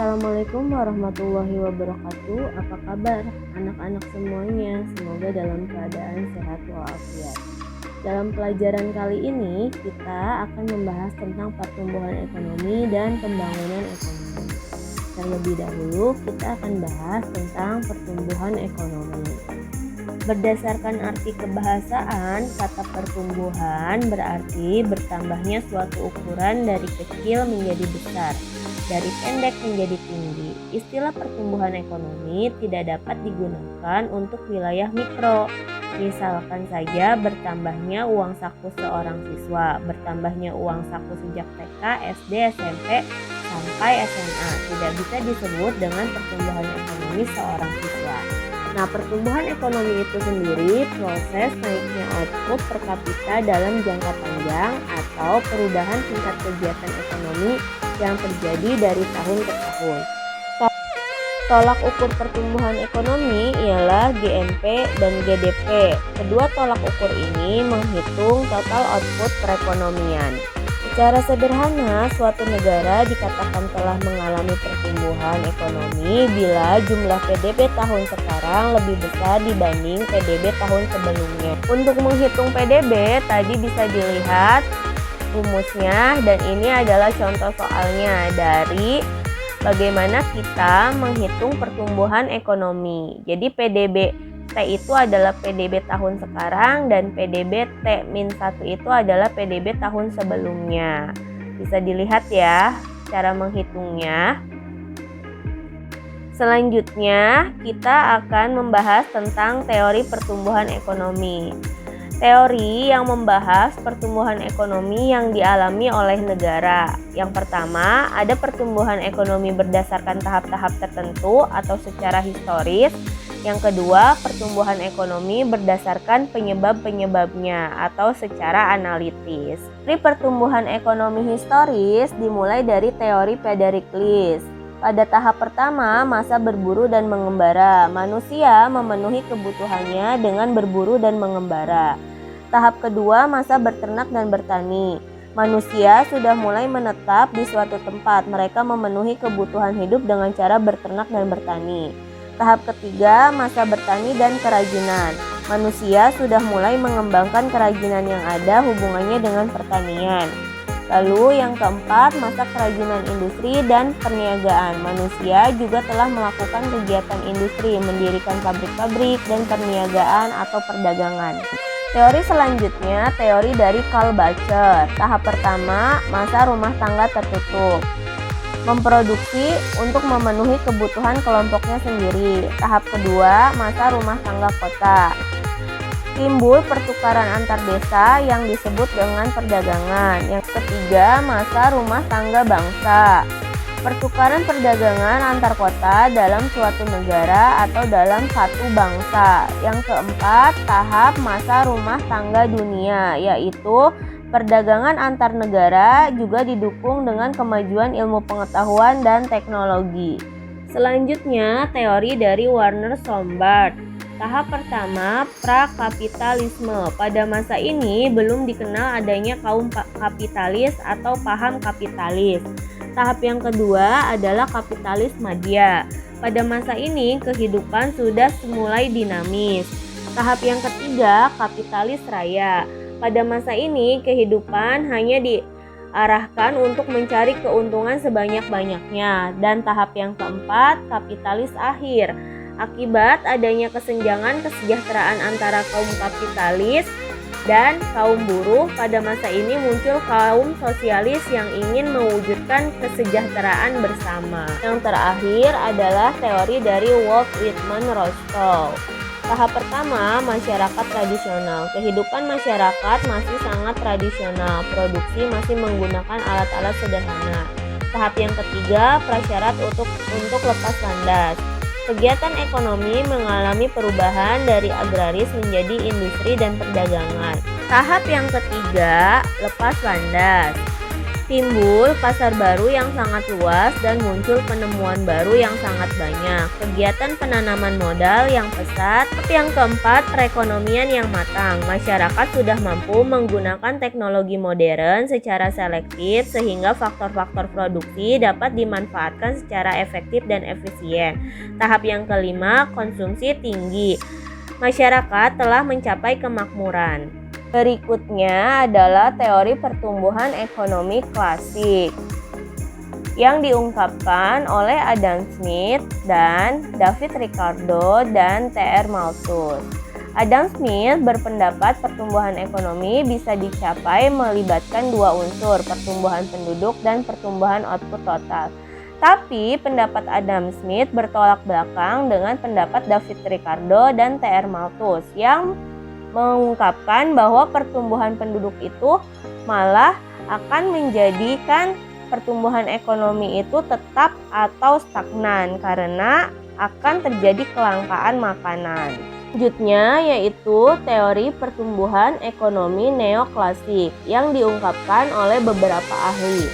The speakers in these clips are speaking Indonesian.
Assalamualaikum warahmatullahi wabarakatuh. Apa kabar anak-anak semuanya? Semoga dalam keadaan sehat walafiat. Dalam pelajaran kali ini kita akan membahas tentang pertumbuhan ekonomi dan pembangunan ekonomi. Terlebih dahulu kita akan bahas tentang pertumbuhan ekonomi. Berdasarkan arti kebahasaan, kata pertumbuhan berarti bertambahnya suatu ukuran dari kecil menjadi besar, dari pendek menjadi tinggi. Istilah pertumbuhan ekonomi tidak dapat digunakan untuk wilayah mikro. Misalkan saja bertambahnya uang saku seorang siswa, bertambahnya uang saku sejak TK, SD, SMP, sampai SMA tidak bisa disebut dengan pertumbuhan ekonomi seorang siswa. Nah, pertumbuhan ekonomi itu sendiri proses naiknya output per kapita dalam jangka panjang atau perubahan tingkat kegiatan ekonomi yang terjadi dari tahun ke tahun. Tolak ukur pertumbuhan ekonomi ialah GNP dan GDP. Kedua tolak ukur ini menghitung total output perekonomian. Secara sederhana, suatu negara dikatakan telah mengalami pertumbuhan ekonomi bila jumlah PDB tahun sekarang lebih besar dibanding PDB tahun sebelumnya. Untuk menghitung PDB, tadi bisa dilihat rumusnya, dan ini adalah contoh soalnya dari bagaimana kita menghitung pertumbuhan ekonomi. Jadi PDB T itu adalah PDB tahun sekarang dan PDB T-1 itu adalah PDB tahun sebelumnya. Bisa dilihat ya cara menghitungnya. Selanjutnya kita akan membahas tentang teori pertumbuhan ekonomi. Teori yang membahas pertumbuhan ekonomi yang dialami oleh negara. Yang pertama, ada pertumbuhan ekonomi berdasarkan tahap-tahap tertentu atau secara historis. Yang kedua, pertumbuhan ekonomi berdasarkan penyebab-penyebabnya atau secara analitis. Teori pertumbuhan ekonomi historis dimulai dari teori Pericles. Pada tahap pertama, masa berburu dan mengembara. Manusia memenuhi kebutuhannya dengan berburu dan mengembara. Tahap kedua, masa berternak dan bertani. Manusia sudah mulai menetap di suatu tempat. Mereka memenuhi kebutuhan hidup dengan cara berternak dan bertani. Tahap ketiga, masa bertani dan kerajinan. Manusia sudah mulai mengembangkan kerajinan yang ada hubungannya dengan pertanian. Lalu yang keempat, masa kerajinan industri dan perniagaan. Manusia juga telah melakukan kegiatan industri, mendirikan pabrik-pabrik dan perniagaan atau perdagangan. Teori selanjutnya, teori dari Karl Bacher. Tahap pertama, masa rumah tangga tertutup. Memproduksi untuk memenuhi kebutuhan kelompoknya sendiri. Tahap kedua, masa rumah tangga kota. Timbul pertukaran antar desa yang disebut dengan perdagangan. Yang ketiga, masa rumah tangga bangsa. Pertukaran perdagangan antar kota dalam suatu negara atau dalam satu bangsa. Yang keempat, tahap masa rumah tangga dunia, yaitu perdagangan antar negara juga didukung dengan kemajuan ilmu pengetahuan dan teknologi. Selanjutnya, teori dari Werner Sombart. Tahap pertama, prakapitalisme. Pada masa ini belum dikenal adanya kaum kapitalis atau paham kapitalis. Tahap yang kedua adalah kapitalis madya. Pada masa ini kehidupan sudah mulai dinamis. Tahap yang ketiga, kapitalis raya. Pada masa ini, kehidupan hanya diarahkan untuk mencari keuntungan sebanyak-banyaknya. Dan tahap yang keempat, kapitalis akhir. Akibat adanya kesenjangan kesejahteraan antara kaum kapitalis dan kaum buruh, pada masa ini muncul kaum sosialis yang ingin mewujudkan kesejahteraan bersama. Yang terakhir adalah teori dari Walt Whitman Rostow. Tahap pertama, masyarakat tradisional. Kehidupan masyarakat masih sangat tradisional, produksi masih menggunakan alat-alat sederhana. Tahap yang ketiga, prasyarat untuk lepas landas. Kegiatan ekonomi mengalami perubahan dari agraris menjadi industri dan perdagangan. Tahap yang ketiga, lepas landas. Timbul pasar baru yang sangat luas dan muncul penemuan baru yang sangat banyak. Kegiatan penanaman modal yang pesat. Yang keempat, perekonomian yang matang. Masyarakat sudah mampu menggunakan teknologi modern secara selektif sehingga faktor-faktor produksi dapat dimanfaatkan secara efektif dan efisien. Tahap yang kelima, konsumsi tinggi. Masyarakat telah mencapai kemakmuran. Berikutnya adalah teori pertumbuhan ekonomi klasik yang diungkapkan oleh Adam Smith dan David Ricardo dan T.R. Malthus. Adam Smith berpendapat pertumbuhan ekonomi bisa dicapai melibatkan dua unsur, pertumbuhan penduduk dan pertumbuhan output total. Tapi pendapat Adam Smith bertolak belakang dengan pendapat David Ricardo dan T.R. Malthus yang mengungkapkan bahwa pertumbuhan penduduk itu malah akan menjadikan pertumbuhan ekonomi itu tetap atau stagnan karena akan terjadi kelangkaan makanan. Selanjutnya yaitu teori pertumbuhan ekonomi neoklasik yang diungkapkan oleh beberapa ahli.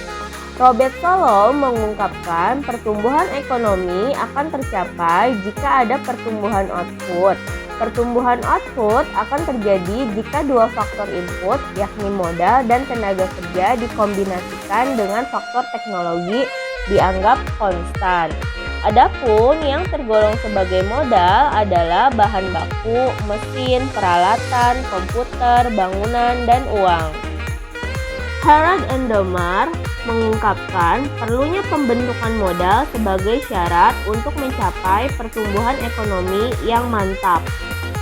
Robert Solow mengungkapkan pertumbuhan ekonomi akan tercapai jika ada pertumbuhan output. Pertumbuhan output akan terjadi jika dua faktor input, yakni modal dan tenaga kerja, dikombinasikan dengan faktor teknologi dianggap konstan. Adapun yang tergolong sebagai modal adalah bahan baku, mesin, peralatan, komputer, bangunan, dan uang. Harald Endermer mengungkapkan perlunya pembentukan modal sebagai syarat untuk mencapai pertumbuhan ekonomi yang mantap,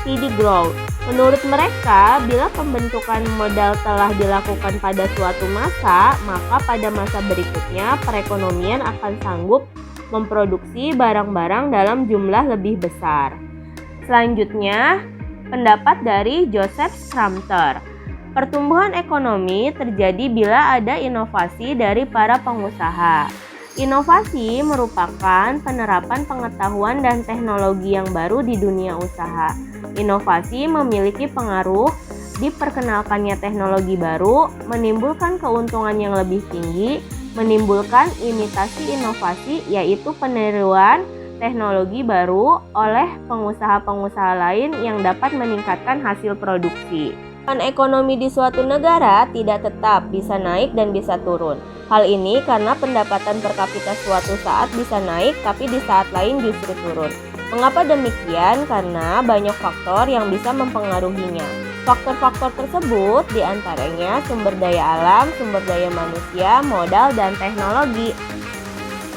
steady growth. Menurut mereka, bila pembentukan modal telah dilakukan pada suatu masa, maka pada masa berikutnya perekonomian akan sanggup memproduksi barang-barang dalam jumlah lebih besar. Selanjutnya, pendapat dari Joseph Schumpeter. Pertumbuhan ekonomi terjadi bila ada inovasi dari para pengusaha. Inovasi merupakan penerapan pengetahuan dan teknologi yang baru di dunia usaha. Inovasi memiliki pengaruh diperkenalkannya teknologi baru, menimbulkan keuntungan yang lebih tinggi, menimbulkan imitasi inovasi yaitu peniruan teknologi baru oleh pengusaha-pengusaha lain yang dapat meningkatkan hasil produksi. Ekonomi di suatu negara tidak tetap, bisa naik dan bisa turun. Hal ini karena pendapatan per kapita suatu saat bisa naik tapi di saat lain justru turun. Mengapa demikian? Karena banyak faktor yang bisa mempengaruhinya. Faktor-faktor tersebut diantaranya sumber daya alam, sumber daya manusia, modal, dan teknologi.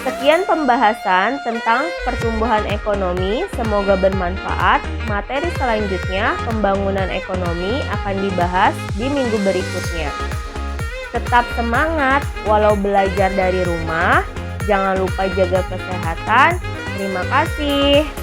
Sekian pembahasan tentang pertumbuhan ekonomi, semoga bermanfaat. Materi selanjutnya, pembangunan ekonomi, akan dibahas di minggu berikutnya. Tetap semangat walau belajar dari rumah. Jangan lupa jaga kesehatan. Terima kasih.